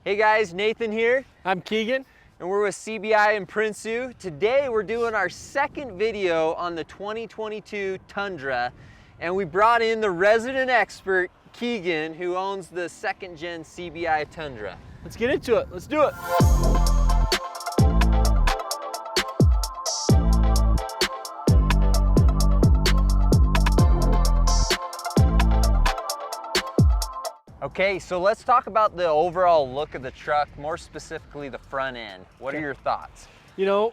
Hey guys, Nathan here. I'm Keegan. And we're with CBI in Princeau. Today we're doing our second video on the 2022 Tundra. And we brought in the resident expert, Keegan, who owns the second gen CBI Tundra. Let's get into it. Let's do it. Okay, so let's talk about the overall look of the truck, more specifically the front end. What are your thoughts? You know,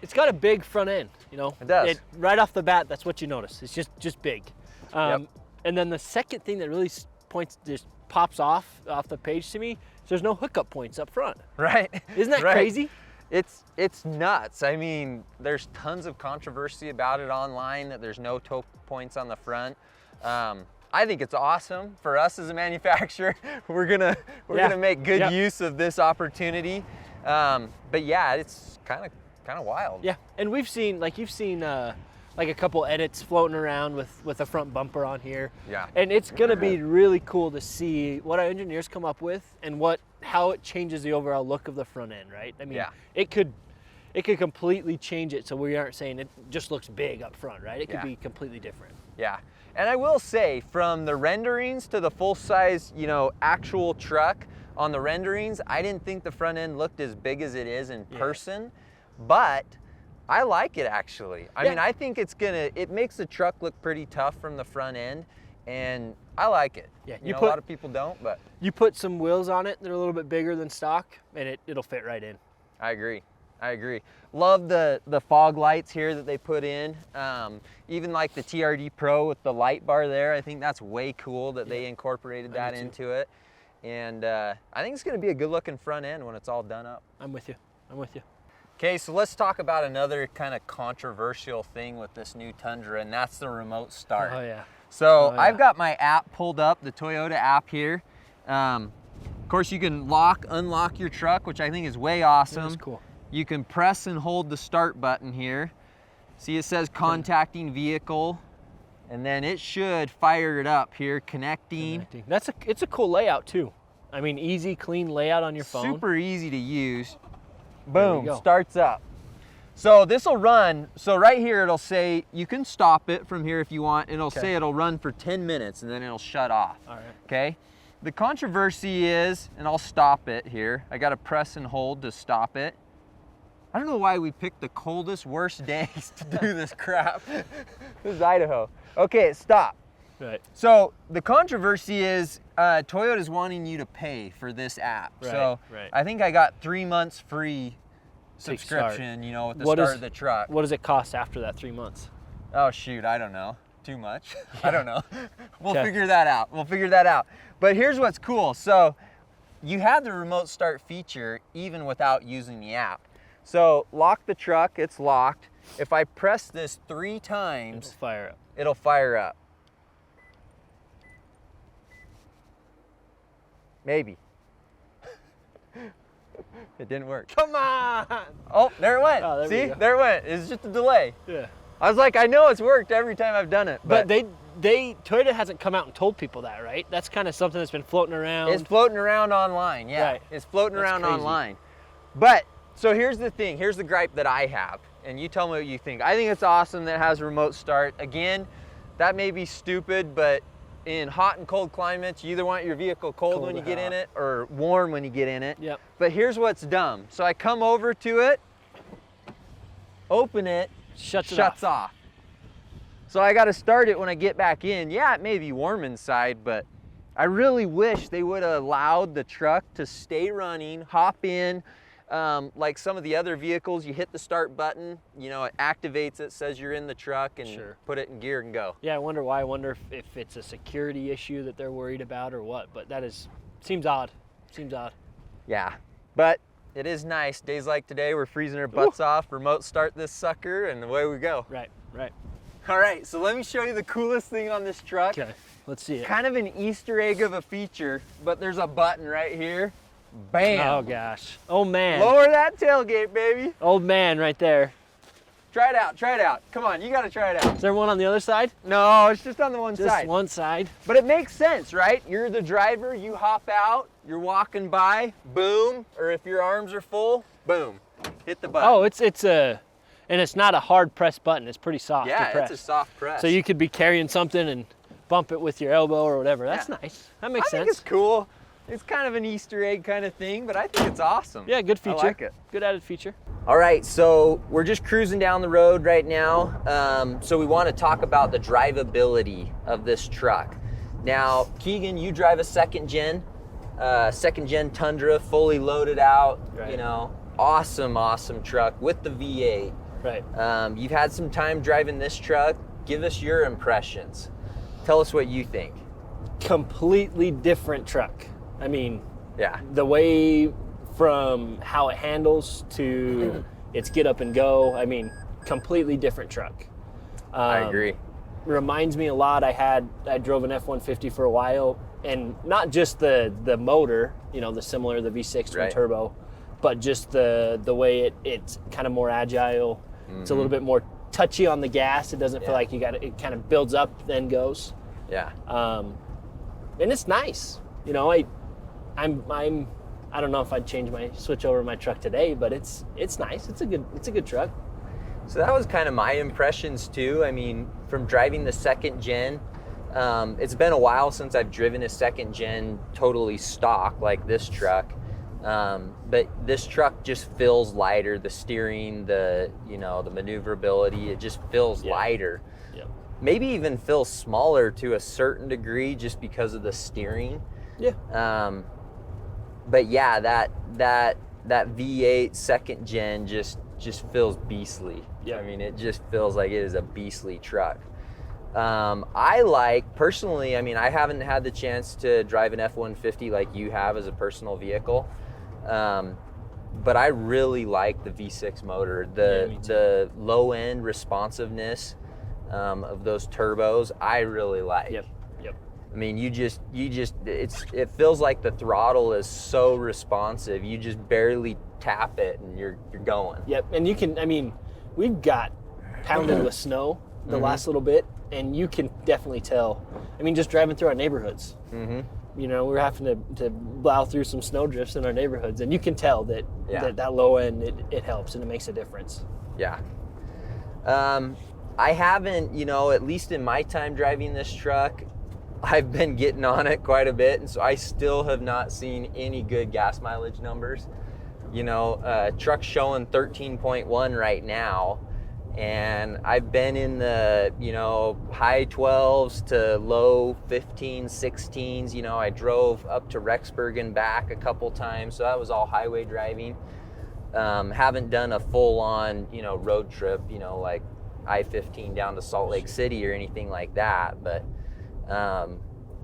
it's got a big front end, you know. It does. Right off the bat, that's what you notice. It's just big. Yep. And then the second thing that really pops off the page to me is there's no hookup points up front. Right. Isn't that right. crazy? It's nuts. I mean, there's tons of controversy about it online that there's no tow points on the front. I think it's awesome for us as a manufacturer. We're gonna make good use of this opportunity. But yeah, it's kind of wild. Yeah, and we've seen, like you've seen, like a couple edits floating around with a front bumper on here. Yeah. And it's gonna be really cool to see what our engineers come up with and how it changes the overall look of the front end, right? I mean, it could completely change it so we aren't saying it just looks big up front, right? It could be completely different. Yeah. And I will say, from the renderings to the full-size, actual truck, on the renderings, I didn't think the front end looked as big as it is in person, but I like it actually. I mean, I think it makes the truck look pretty tough from the front end, and I like it. Yeah, a lot of people don't, but. You put some wheels on it that are a little bit bigger than stock, and it'll fit right in. I agree. Love the fog lights here that they put in. Even like the TRD Pro with the light bar there. I think that's way cool that they incorporated that into it. And I think it's gonna be a good looking front end when it's all done up. I'm with you. Okay, so let's talk about another kind of controversial thing with this new Tundra, and that's the remote start. Oh yeah. So I've got my app pulled up, the Toyota app here. Of course, you can unlock your truck, which I think is way awesome. That's cool. You can press and hold the start button here. See, it says contacting vehicle, and then it should fire it up here, connecting. It's a cool layout too. I mean, easy, clean layout on your phone. Super easy to use. Boom, starts up. So this will run, so right here it'll say, you can stop it from here if you want, and it'll say it'll run for 10 minutes and then it'll shut off. All right. Okay? The controversy is, and I'll stop it here, I gotta press and hold to stop it. I don't know why we picked the coldest, worst days to do this crap. This is Idaho. Okay, stop. Right. So the controversy is Toyota's wanting you to pay for this app. So I think I got 3 months free subscription, with the start of the truck. What does it cost after that 3 months? Oh shoot, I don't know. Too much? I don't know. We'll figure that out. But here's what's cool. So you have the remote start feature even without using the app. So lock the truck, it's locked. If I press this 3 times, it'll fire up. Maybe. It didn't work. Come on! Oh, there it went. Oh, See, there it went. It's just a delay. Yeah. I was like, I know it's worked every time I've done it. But Toyota hasn't come out and told people that, right? That's kind of something that's been floating around. It's floating around online, yeah. Right. It's floating around online. But, so here's the thing, here's the gripe that I have, and you tell me what you think. I think it's awesome that it has remote start. Again, that may be stupid, but in hot and cold climates, you either want your vehicle cold when you get in it or warm when you get in it. Yep. But here's what's dumb. So I come over to it, open it, shuts off. So I gotta start it when I get back in. Yeah, it may be warm inside, but I really wish they would have allowed the truck to stay running, hop in, like some of the other vehicles, you hit the start button, it activates it, says you're in the truck, and put it in gear and go. Yeah, I wonder why. I wonder if it's a security issue that they're worried about or what, but seems odd. Yeah, but it is nice. Days like today, we're freezing our butts off, remote start this sucker, and away we go. Right. All right, so let me show you the coolest thing on this truck. Okay, let's see it. Kind of an Easter egg of a feature, but there's a button right here. Bam. Oh gosh. Oh man. Lower that tailgate, baby. Old man right there. Try it out. Come on, you gotta try it out. Is there one on the other side? No, it's just on the one side. Just one side. But it makes sense, right? You're the driver, you hop out, you're walking by, boom, or if your arms are full, boom, hit the button. Oh, and it's not a hard press button. It's pretty soft to press. Yeah, it's a soft press. So you could be carrying something and bump it with your elbow or whatever. That's nice. That makes sense. I think it's cool. It's kind of an Easter egg kind of thing, but I think it's awesome. Yeah, good feature. I like it. Good added feature. All right, so we're just cruising down the road right now. So we want to talk about the drivability of this truck. Now, Keegan, you drive a second gen Tundra, fully loaded out, right. You know, awesome truck with the V8. Right. You've had some time driving this truck. Give us your impressions. Tell us what you think. Completely different truck. I mean, yeah, the way from how it handles to its get up and go, I mean, completely different truck. I agree. Reminds me a lot. I drove an F-150 for a while, and not just the motor, you know, the V6 twin turbo, but just the way it's kind of more agile. Mm-hmm. It's a little bit more touchy on the gas. It doesn't feel like it kind of builds up then goes. Yeah. And it's nice. You know, I don't know if I'd switch over my truck today, but it's nice. It's a good truck. So that was kind of my impressions too. I mean, from driving the second gen, it's been a while since I've driven a second gen totally stock like this truck. But this truck just feels lighter. The steering, the maneuverability, it just feels lighter. Yeah. Maybe even feels smaller to a certain degree just because of the steering. Yeah. But yeah, that V8 second gen just feels beastly. Yeah. I mean, it just feels like it is a beastly truck. I personally, I mean, I haven't had the chance to drive an F-150 like you have as a personal vehicle. But I really like the V6 motor, the low end responsiveness, of those turbos. I really like. Yep. I mean, it feels like the throttle is so responsive. You just barely tap it and you're going. Yep. And we've got pounded with snow the last little bit, and you can definitely tell. I mean, just driving through our neighborhoods. Mm-hmm. You know, we're having to plow through some snow drifts in our neighborhoods, and you can tell that low end, it helps and it makes a difference. Yeah. I haven't, at least in my time driving this truck, I've been getting on it quite a bit, and so I still have not seen any good gas mileage numbers. Truck's showing 13.1 right now, and I've been in the, high 12s to low 15s, 16s. I drove up to Rexburg and back a couple times, so that was all highway driving. Haven't done a full-on, road trip, like I-15 down to Salt Lake City or anything like that, but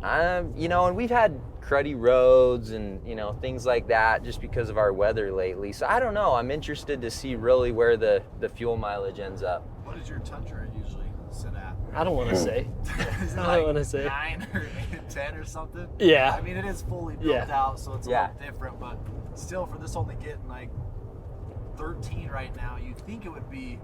and we've had cruddy roads and, things like that just because of our weather lately. So I don't know. I'm interested to see really where the fuel mileage ends up. What does your Tundra usually sit at? I don't want to say. I don't want to say. 9 or 10 or something? Yeah. I mean, it is fully built out, so it's a little different, but still, for this only getting like 13 right now, you'd think it would be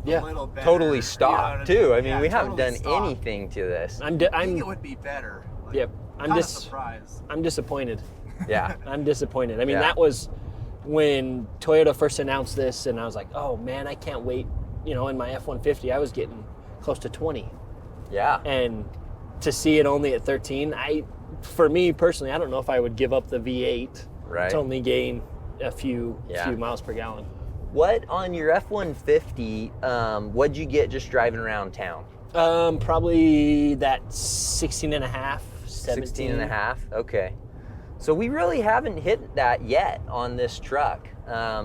a little better. Totally stock too. I mean, we haven't done stock. anything to this. I think it would be better. Yep. I'm surprised. I'm disappointed. Yeah. I'm disappointed. I mean, that was when Toyota first announced this, and I was like, oh man, I can't wait. In my F-150, I was getting close to 20. Yeah. And to see it only at 13, for me personally, I don't know if I would give up the V8 to only gain a few miles per gallon. What on your F-150, what'd you get just driving around town? Probably that 16 and a half, 17. 16 and a half, okay. So we really haven't hit that yet on this truck.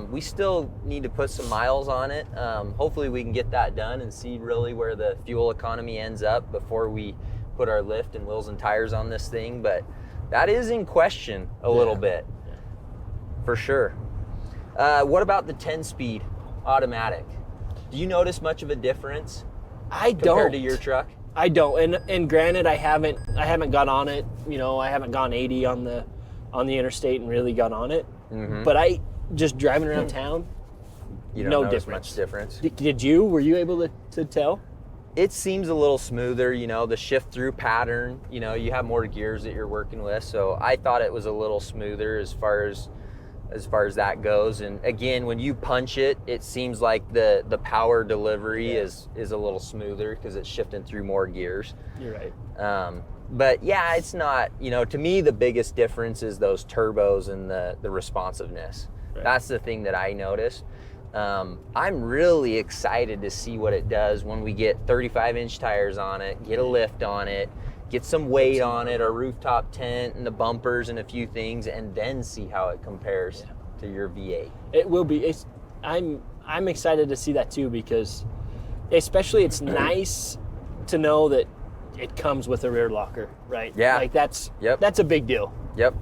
We still need to put some miles on it. Hopefully we can get that done and see really where the fuel economy ends up before we put our lift and wheels and tires on this thing. But that is in question a little bit, for sure. What about the 10-speed automatic? Do you notice much of a difference? I don't. Compared to your truck? I don't. And granted, I haven't got on it. I haven't gone 80 on the interstate and really got on it. Mm-hmm. But I just driving around town. You don't notice much difference. Did you? Were you able to tell? it seems a little smoother, you know, the shift through pattern, you know, you have more gears that you're working with. So I thought it was a little smoother as far as that goes. And again, when you punch it, it seems like the power delivery is a little smoother because it's shifting through more gears. You're right. But yeah, it's not, you know, to me, the biggest difference is those turbos and the responsiveness. Right. That's the thing that I noticed. I'm really excited to see what it does when we get 35-inch tires on it, get a lift on it, get some weight on it, our rooftop tent and the bumpers and a few things, and then see how it compares to your V8. It will be. I'm excited to see that too, because especially it's nice to know that it comes with a rear locker, right? Yeah. Like that's a big deal. Yep.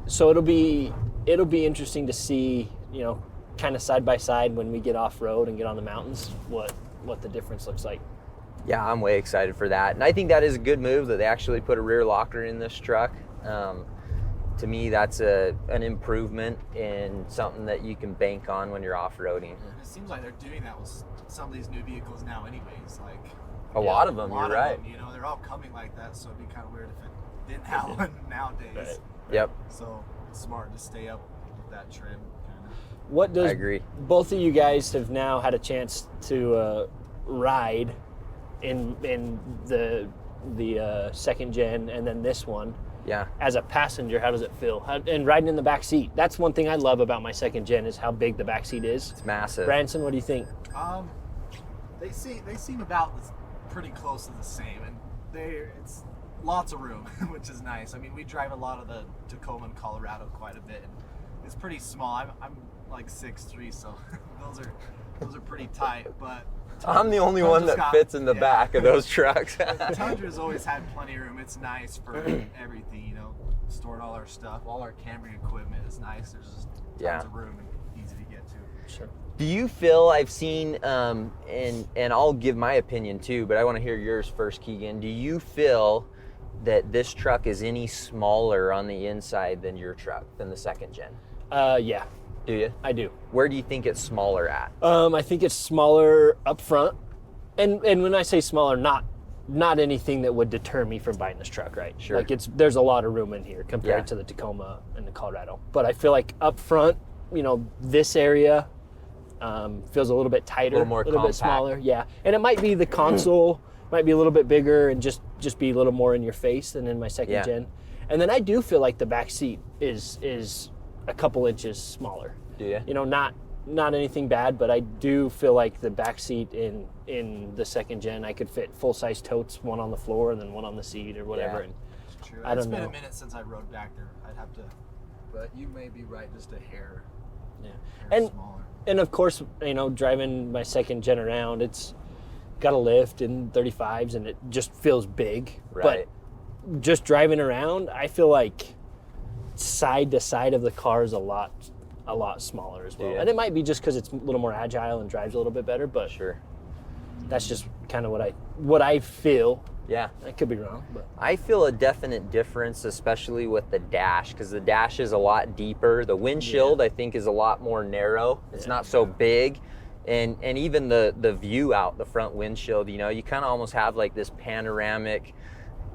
So it'll be interesting to see, you know, kind of side by side when we get off road and get on the mountains, what the difference looks like. Yeah, I'm way excited for that. And I think that is a good move that they actually put a rear locker in this truck. To me, that's an improvement and something that you can bank on when you're off-roading. It seems like they're doing that with some of these new vehicles now anyways. Like a lot of them, you're right. Them, you know, they're all coming like that, so it'd be kind of weird if it didn't have one nowadays. Right. Yep. So it's smart to stay up with that trim. What does I agree. Both of you guys have now had a chance to ride in the second gen and then this one. Yeah. As a passenger, how does it feel? And riding in the back seat. That's one thing I love about my second gen is how big the back seat is. It's massive. Branson, what do you think? They seem about pretty close to the same, and it's lots of room, which is nice. I mean, we drive a lot of the Tacoma in Colorado quite a bit, and it's pretty small. I'm like 6'3", so those are pretty tight. But I'm the only one that fits in the back of those trucks. Tundra's always had plenty of room. It's nice for everything, you know, storing all our stuff, all our camping equipment is nice. There's just tons of room and easy to get to. Sure. Do you feel, I've seen, and I'll give my opinion too, but I want to hear yours first, Keegan. Do you feel that this truck is any smaller on the inside than your truck, than the second gen? Yeah. Do you? I do. Where do you think it's smaller at? I think it's smaller up front. And when I say smaller, not anything that would deter me from buying this truck, right? Sure. Like there's a lot of room in here compared to the Tacoma and the Colorado. But I feel like up front, you know, this area feels a little bit tighter, a little bit smaller. Yeah. And it might be the console might be a little bit bigger and just be a little more in your face than in my second gen. And then I do feel like the back seat is a couple inches smaller. Do you? You know, not anything bad, but I do feel like the back seat in the second gen, I could fit full-size totes, one on the floor and then one on the seat or whatever. Yeah. And it's true. I don't know. It's been a minute since I rode back there. I'd have to, but you may be right, just a hair. Yeah. Smaller. And of course, you know, driving my second gen around, it's got a lift in 35s and it just feels big. Right. But just driving around, I feel like side to side of the car is a lot smaller as well. Yeah. And it might be just because it's a little more agile and drives a little bit better, but Sure. that's just kind of what I feel. Yeah. I could be wrong, but I feel a definite difference, especially with the dash, because the dash is a lot deeper. The windshield, I think, is a lot more narrow. It's not so big. And even the view out the front windshield, you know, you kind of almost have like this panoramic,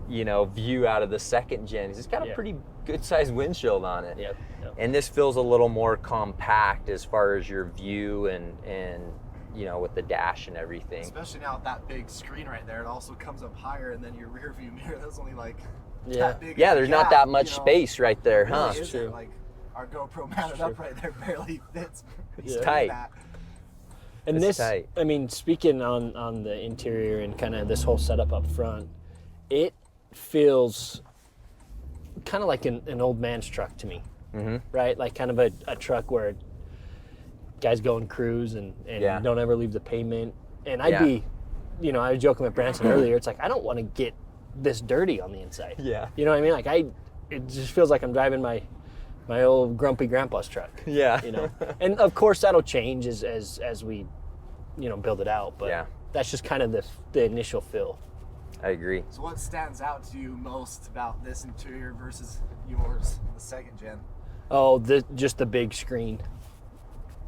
you know, view out of the second gen. It's got a pretty good sized windshield on it. Yep. And this feels a little more compact as far as your view and you know, with the dash and everything. Especially now with that big screen right there, it also comes up higher, and then your rear view mirror, that's only like that big. Yeah, there's not that much you know, space right there, huh? Really isn't. Like our GoPro mounted up right there barely fits. It's tight. And it's this, tight. I mean, speaking on the interior and kind of this whole setup up front, it feels kind of like an old man's truck to me, right? Like kind of a truck where guys go and cruise and don't ever leave the pavement. And I'd be, you know, I was joking with Branson earlier. It's like, I don't want to get this dirty on the inside. Yeah. You know what I mean? Like it just feels like I'm driving my old grumpy grandpa's truck. Yeah. You know, and of course that'll change as we, you know, build it out. But that's just kind of the initial feel. I agree. So what stands out to you most about this interior versus yours, the second gen? Oh, just the big screen.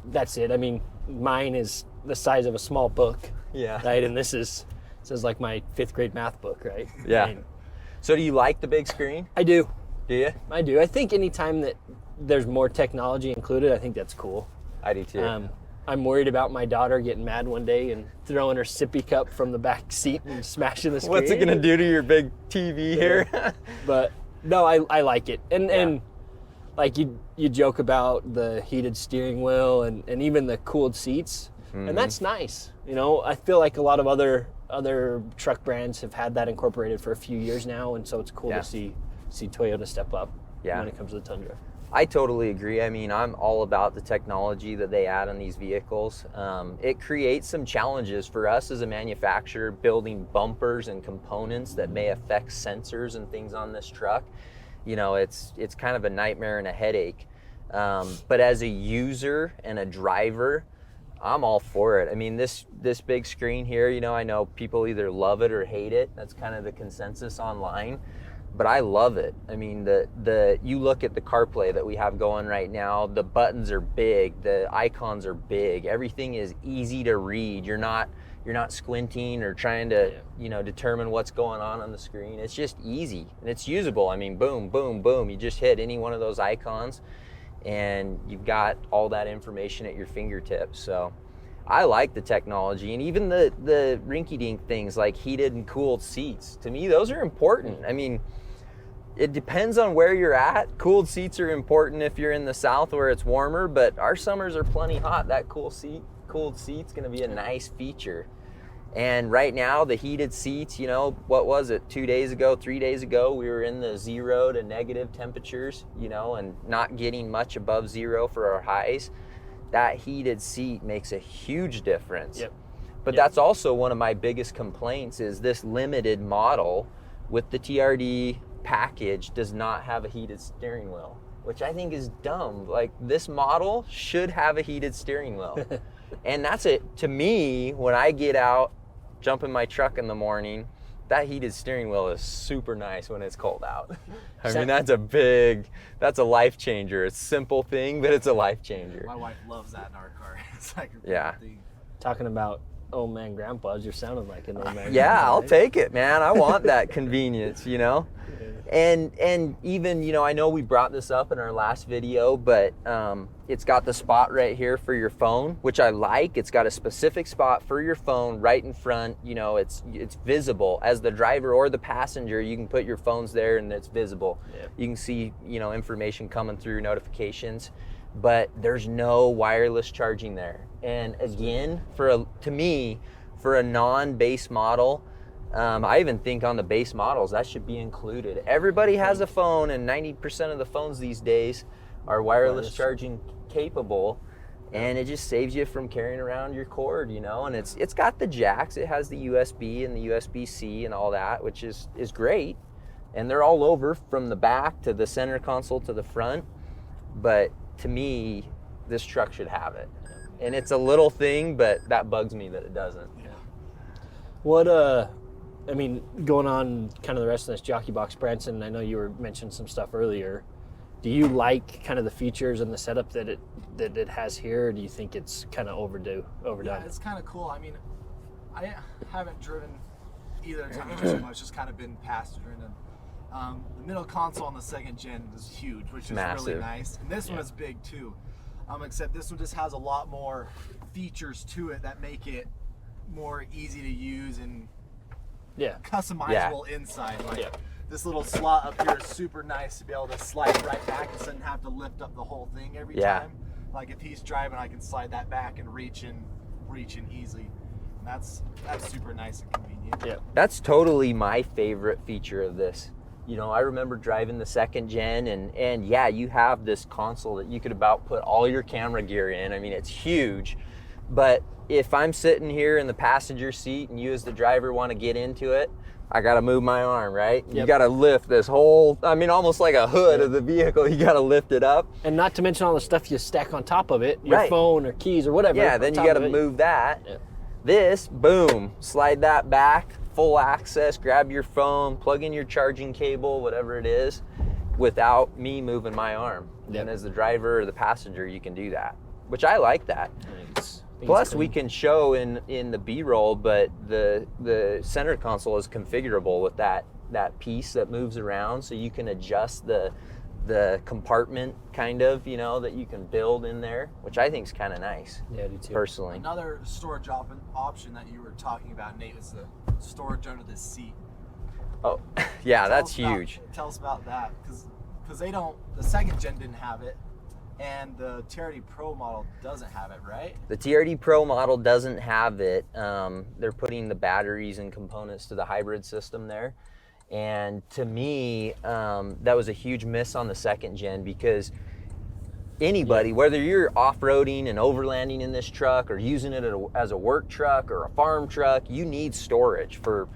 That's it. I mean, mine is the size of a small book. Yeah. Right, and this is This is like my 5th grade math book, right? Yeah. I mean, so do you like the big screen? I do. Do you? I do. I think anytime that there's more technology included, I think that's cool. I do too. I'm worried about my daughter getting mad one day and throwing her sippy cup from the back seat and smashing the screen. What's it gonna do to your big TV here? But no, I like it. And like you joke about the heated steering wheel and even the cooled seats. Mm-hmm. And that's nice. You know, I feel like a lot of other truck brands have had that incorporated for a few years now, and so it's cool to see Toyota step up when it comes to the Tundra. I totally agree. I mean, I'm all about the technology that they add on these vehicles. It creates some challenges for us as a manufacturer, building bumpers and components that may affect sensors and things on this truck. You know, it's kind of a nightmare and a headache. But as a user and a driver, I'm all for it. I mean, this big screen here, you know, I know people either love it or hate it. That's kind of the consensus online. But I love it. I mean, you look at the CarPlay that we have going right now, the buttons are big, the icons are big, everything is easy to read. You're not squinting or trying to, you know, determine what's going on the screen. It's just easy and it's usable. I mean, boom, boom, boom. You just hit any one of those icons and you've got all that information at your fingertips. So I like the technology, and even the rinky-dink things like heated and cooled seats. To me, those are important. I mean, it depends on where you're at. Cooled seats are important if you're in the South where it's warmer, but our summers are plenty hot. That cooled seat's gonna be a nice feature. And right now, the heated seats, you know, what was it, 3 days ago, we were in the 0 to negative temperatures, you know, and not getting much above 0 for our highs. That heated seat makes a huge difference. Yep. But that's also one of my biggest complaints is this limited model with the TRD package does not have a heated steering wheel, which I think is dumb. Like, this model should have a heated steering wheel. And that's it. To me, when I get out, jump in my truck in the morning, that heated steering wheel is super nice when it's cold out. I mean, that's a life changer. It's a simple thing, but it's a life changer. My wife loves that in our car. It's like a favorite thing. Talking about old man grandpas, you're sounding like an old man. Yeah, I'll take it, man. I want that convenience, you know? And even, you know, I know we brought this up in our last video, but it's got the spot right here for your phone, which I like. It's got a specific spot for your phone right in front. You know, it's visible. As the driver or the passenger, you can put your phones there and it's visible. Yeah. You can see, you know, information coming through, notifications, but there's no wireless charging there. And again, to me, for a non-base model, I even think on the base models that should be included. Everybody has a phone, and 90% of the phones these days are wireless charging capable, and it just saves you from carrying around your cord, you know. And it's got the jacks. It has the USB and the USB-C and all that, which is great. And they're all over from the back to the center console to the front. But to me, this truck should have it. And it's a little thing, but that bugs me that it doesn't. Yeah. What I mean, going on kind of the rest of this Jockey Box, Branson, I know you were mentioning some stuff earlier. Do you like kind of the features and the setup that it has here, or do you think it's kind of overdone? Yeah, it's kind of cool. I mean, I haven't driven either time too much, just kind of been passenger. And the middle console on the second gen is huge, which is massive. Really nice. And this one is big too. Except this one just has a lot more features to it that make it more easy to use and customizable inside. Like this little slot up here is super nice to be able to slide right back and doesn't have to lift up the whole thing every time. Like if he's driving, I can slide that back and reach in easily. And that's super nice and convenient. Yeah, that's totally my favorite feature of this. You know, I remember driving the second gen, and yeah, you have this console that you could about put all your camera gear in. I mean, it's huge. But if I'm sitting here in the passenger seat and you as the driver want to get into it, I got to move my arm, right? Yep. You got to lift this whole, I mean, almost like a hood of the vehicle. You got to lift it up. And not to mention all the stuff you stack on top of it, your phone or keys or whatever. Yeah, then you got to move that. Yeah. This, boom, slide that back, full access, grab your phone, plug in your charging cable, whatever it is, without me moving my arm. Yep. And as the driver or the passenger, you can do that, which I like that. Plus, we can show in the B-roll, but the center console is configurable with that piece that moves around, so you can adjust the compartment kind of, that you can build in there, which I think is kind of nice. Yeah, I do too. Personally. Another storage option that you were talking about, Nate, was the storage under the seat. Oh, yeah, that's huge. Tell us about that, because the second gen didn't have it, and the TRD Pro model doesn't have it, right? The TRD Pro model doesn't have it. They're putting the batteries and components to the hybrid system there. And to me, that was a huge miss on the second gen, because anybody, whether you're off-roading and overlanding in this truck or using it as a work truck or a farm truck, you need storage for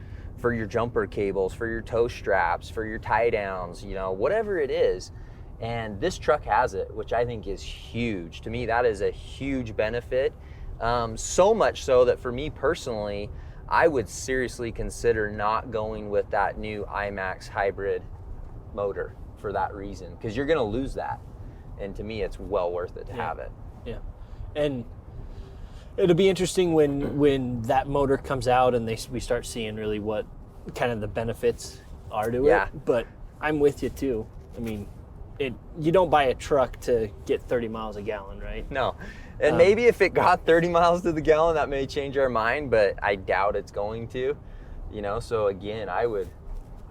your jumper cables, for your tow straps, for your tie downs, whatever it is. And this truck has it, which I think is huge. To me, that is a huge benefit. So much so that for me personally, I would seriously consider not going with that new IMAX hybrid motor for that reason, because you're gonna lose that. And to me, it's well worth it to have it. Yeah, and it'll be interesting when that motor comes out and we start seeing really what kind of the benefits are to it. But I'm with you too. I mean, you don't buy a truck to get 30 miles a gallon, right? No. And maybe if it got 30 miles to the gallon, that may change our mind, but I doubt it's going to. So again, I would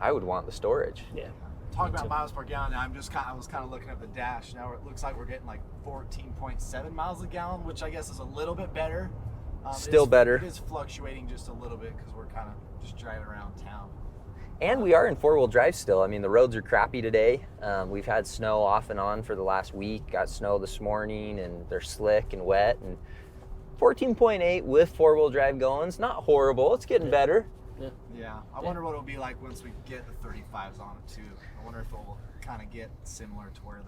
want the storage. Yeah. Talking about miles per gallon now, I was kind of looking at the dash. Now it looks like we're getting like 14.7 miles a gallon, which I guess is a little bit better. Still better. It is fluctuating just a little bit because we're kind of just driving around town. And we are in four-wheel drive still. I mean, the roads are crappy today. We've had snow off and on for the last week. Got snow this morning, and they're slick and wet. And 14.8 with four-wheel drive going. It's not horrible. It's getting better. Yeah. I wonder what it'll be like once we get the 35s on it too. I wonder if it will kind of get similar to where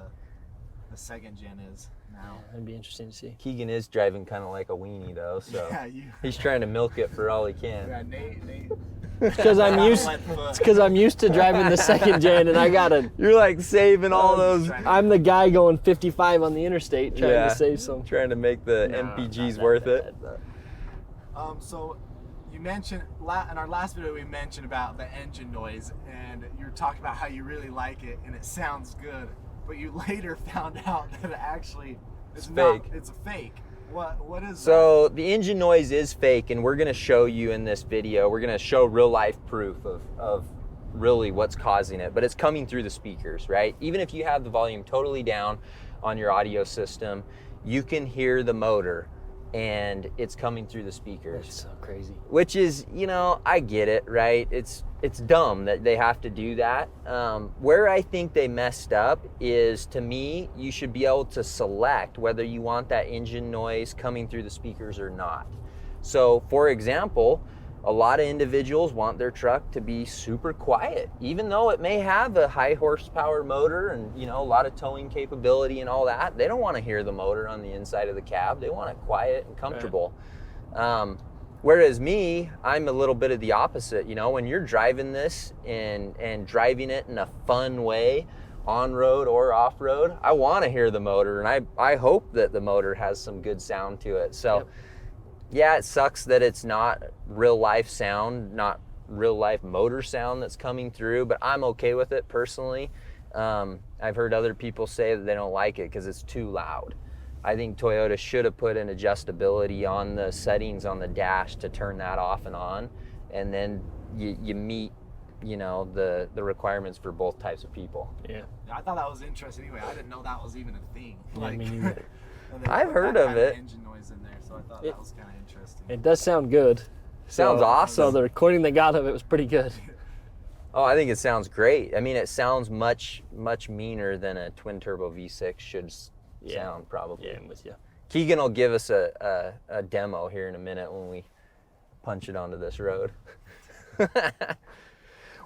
the second gen is now. It'd be interesting to see. Keegan is driving kind of like a weenie though, so he's trying to milk it for all he can. Yeah, Nate. It's because I'm used to driving the second gen, and I gotta. You're like saving all those. I'm the guy going 55 on the interstate trying to save some. Trying to make the MPGs worth it. So you mentioned in our last video we mentioned about the engine noise, and you were talking about how you really like it and it sounds good, but you later found out that it actually is fake. It's a fake. What is so that? The engine noise is fake, and we're going to show you in this video. We're going to show real life proof of really what's causing it, but it's coming through the speakers, right? Even if you have the volume totally down on your audio system, you can hear the motor and it's coming through the speakers. That's so crazy. Which is, I get it, right? It's dumb that they have to do that. Where I think they messed up is, to me, you should be able to select whether you want that engine noise coming through the speakers or not. So, for example, a lot of individuals want their truck to be super quiet, even though it may have a high horsepower motor and, a lot of towing capability and all that. They don't want to hear the motor on the inside of the cab. They want it quiet and comfortable. Right. Whereas me, I'm a little bit of the opposite. When you're driving this and driving it in a fun way, on road or off road, I want to hear the motor, and I hope that the motor has some good sound to it. So. Yep. Yeah, it sucks that it's not real life sound, not real life motor sound that's coming through, but I'm okay with it personally. I've heard other people say that they don't like it because it's too loud. I think Toyota should have put an adjustability on the settings on the dash to turn that off and on, and then you meet, the requirements for both types of people. Yeah. I thought that was interesting anyway. I didn't know that was even a thing. I've heard of it. Engine noise in there, so I thought that was kind of interesting. It does sound good. Sounds awesome. So the recording they got of it was pretty good. Oh, I think it sounds great. I mean, it sounds much meaner than a twin turbo V6 should sound, probably. Yeah, I'm with you. Keegan will give us a demo here in a minute when we punch it onto this road.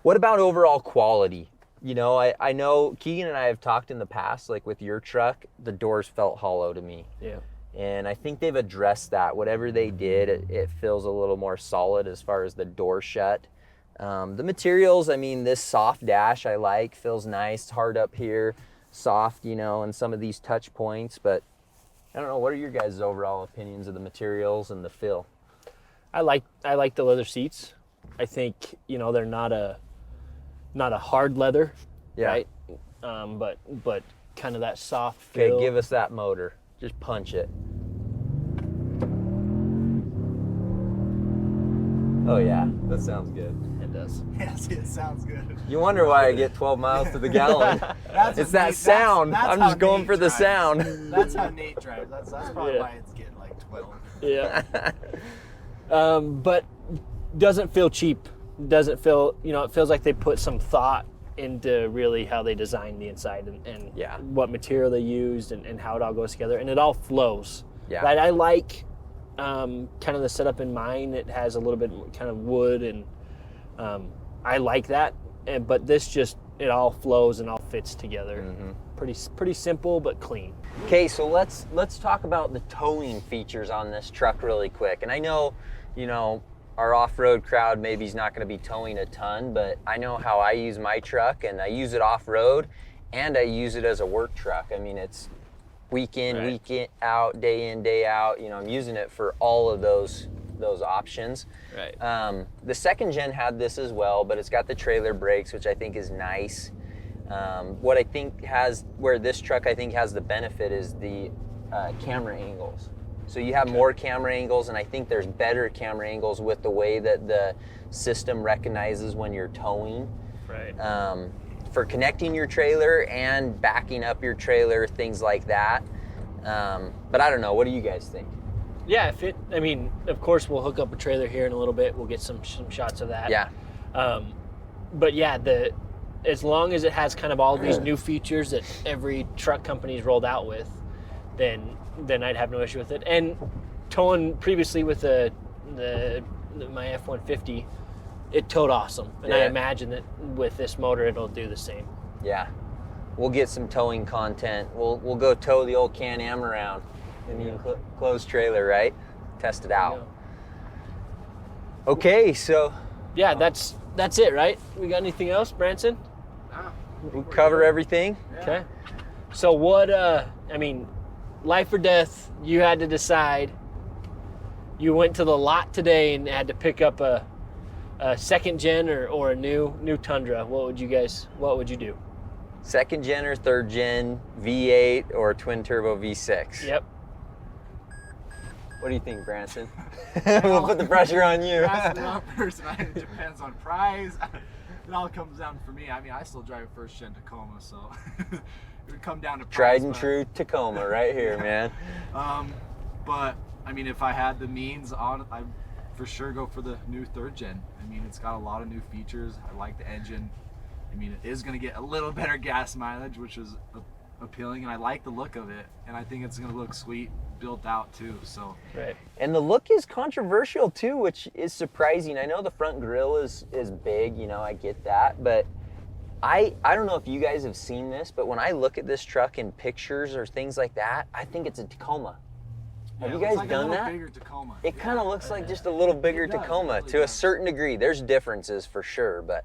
What about overall quality? I know Keegan and I have talked in the past, like with your truck, the doors felt hollow to me. Yeah. And I think they've addressed that. Whatever they did, it feels a little more solid as far as the door shut. The materials, this soft dash I like, feels nice, hard up here, soft, and some of these touch points, but I don't know, what are your guys' overall opinions of the materials and the feel? I like the leather seats. I think, you know, they're not a hard leather, right? But kind of that soft feel. Okay, give us that motor. Just punch it. Oh yeah, that sounds good. It does. Yes, it sounds good. You wonder why I get 12 miles to the gallon. It's that sound. That's I'm just how going Nate for the drives. sound. That's how Nate drives. That's probably why it's getting like 12. Yeah. But doesn't feel cheap. Doesn't feel, you know, it feels like they put some thought into really how they designed the inside and what material they used and how it all goes together. And it all flows. Yeah. Right? I like kind of the setup in mine. It has a little bit kind of wood and I like that. But this just, it all flows and all fits together. Pretty simple but clean. Okay, so let's talk about the towing features on this truck really quick. And I know, you know, our off-road crowd maybe is not going to be towing a ton, but I know how I use my truck, and I use it off-road, and I use it as a work truck. I mean, it's week in, week out, day in, day out. You know, I'm using it for all of those options. Right. The second gen had this as well, but it's got the trailer brakes, which I think is nice. What I think where this truck I think has the benefit is the camera angles. So you have more camera angles, and I think there's better camera angles with the way that the system recognizes when you're towing. Right. For connecting your trailer and backing up your trailer, things like that. But I don't know, what do you guys think? Yeah, I mean, of course we'll hook up a trailer here in a little bit. We'll get some shots of that. Yeah. But yeah, as long as it has kind of all these new features that every truck company's rolled out with, then I'd have no issue with it. And towing previously with my F-150, it towed awesome. And I imagine that with this motor, it'll do the same. Yeah. We'll get some towing content. We'll go tow the old Can-Am around in the enclosed trailer, right? Test it out. Yeah. Okay, so. Yeah, that's it, right? We got anything else, Branson? We cover everything. Yeah. Okay. So what, I mean, life or death, you had to decide. You went to the lot today and had to pick up a second gen or a new Tundra. What would you do? Second gen or third gen, V8 or twin turbo V6? Yep. What do you think, Branson? We'll put the pressure on you. That's the wrong person. It depends on price. It all comes down for me. I mean, I still drive a first gen Tacoma, so it would come down to price. Tried and true Tacoma right here, man. But I mean, if I had the means I'd for sure go for the new third gen. I mean, it's got a lot of new features. I like the engine. I mean, it is going to get a little better gas mileage, which is appealing, and I like the look of it, and I think it's going to look sweet built out too. So Right. And the look is controversial too, which is surprising. I know the front grille is big, you know, I get that, but I don't know if you guys have seen this, but when I look at this truck in pictures or things like that, I think it's a Tacoma. Have you guys done that? Bigger Tacoma. It kind of looks like just a little bigger Tacoma to a certain degree. There's differences for sure, but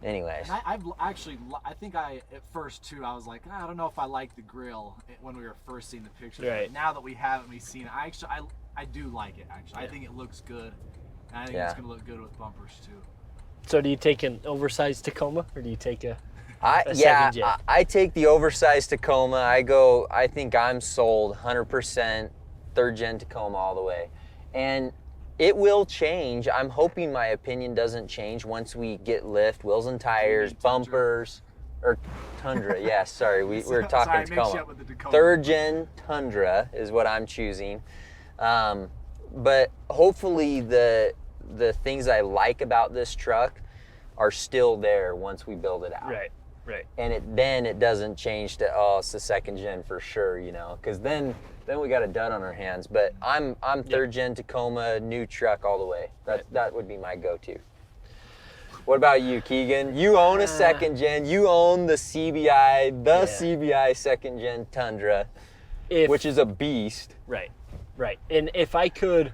anyways. And I think at first too, I was like, I don't know if I like the grill when we were first seeing the pictures. Right. But now that we have it and we've seen it, I do like it actually. Yeah. I think it looks good. And I think it's gonna look good with bumpers too. So do you take an oversized Tacoma or do you take a Yeah, second gen? I take the oversized Tacoma. I think I'm sold 100% third gen Tacoma all the way. And it will change. I'm hoping my opinion doesn't change once we get lift, wheels and tires, bumpers, or Tundra. Yeah, sorry, we're talking Tacoma. Third gen Tundra is what I'm choosing. But hopefully the things I like about this truck are still there once we build it out. Right. And then it doesn't change to, it's the second gen for sure, you know, because then we got a dud on our hands. But I'm third gen Tacoma, new truck all the way. That would be my go-to. What about you, Keegan? You own a second gen. You own the CBI, CBI second gen Tundra, which is a beast. Right. And if I could,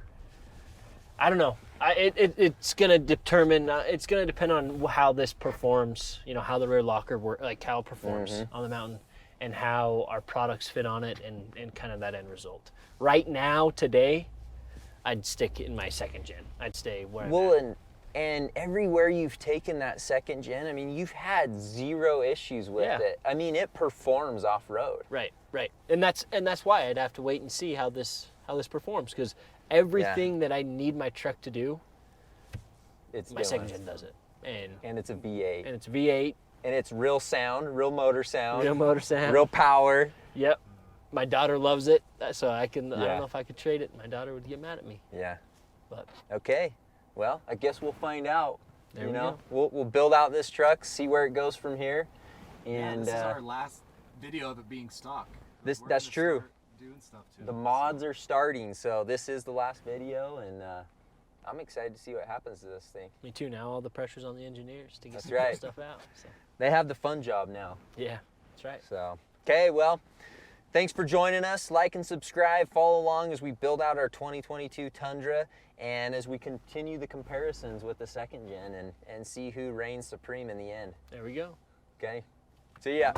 I don't know. It's gonna determine. It's gonna depend on how this performs. You know, how the rear locker works, like how it performs on the mountain, and how our products fit on it, and kind of that end result. Right now, today, I'd stick in my second gen. I'd stay where I'm at. And everywhere you've taken that second gen, I mean, you've had zero issues with it. I mean, it performs off-road. Right. And that's why I'd have to wait and see how this performs, because everything that I need my truck to do, my second gen does it. And it's a V8. And it's a V8. And it's real sound, real motor sound. Real motor sound. Real power. Yep. My daughter loves it, so I don't know if I could trade it. My daughter would get mad at me. Yeah. But okay. Well, I guess we'll find out. There we go. We'll build out this truck, see where it goes from here. And this is our last video of it being stock. That's true. Doing stuff too. The mods are starting, so this is the last video, and I'm excited to see what happens to this thing. Me too. Now all the pressure's on the engineers to get some stuff out. So. They have the fun job now. Yeah, that's right. So, okay, well, thanks for joining us. Like and subscribe. Follow along as we build out our 2022 Tundra, and as we continue the comparisons with the second gen and see who reigns supreme in the end. There we go. Okay, see ya.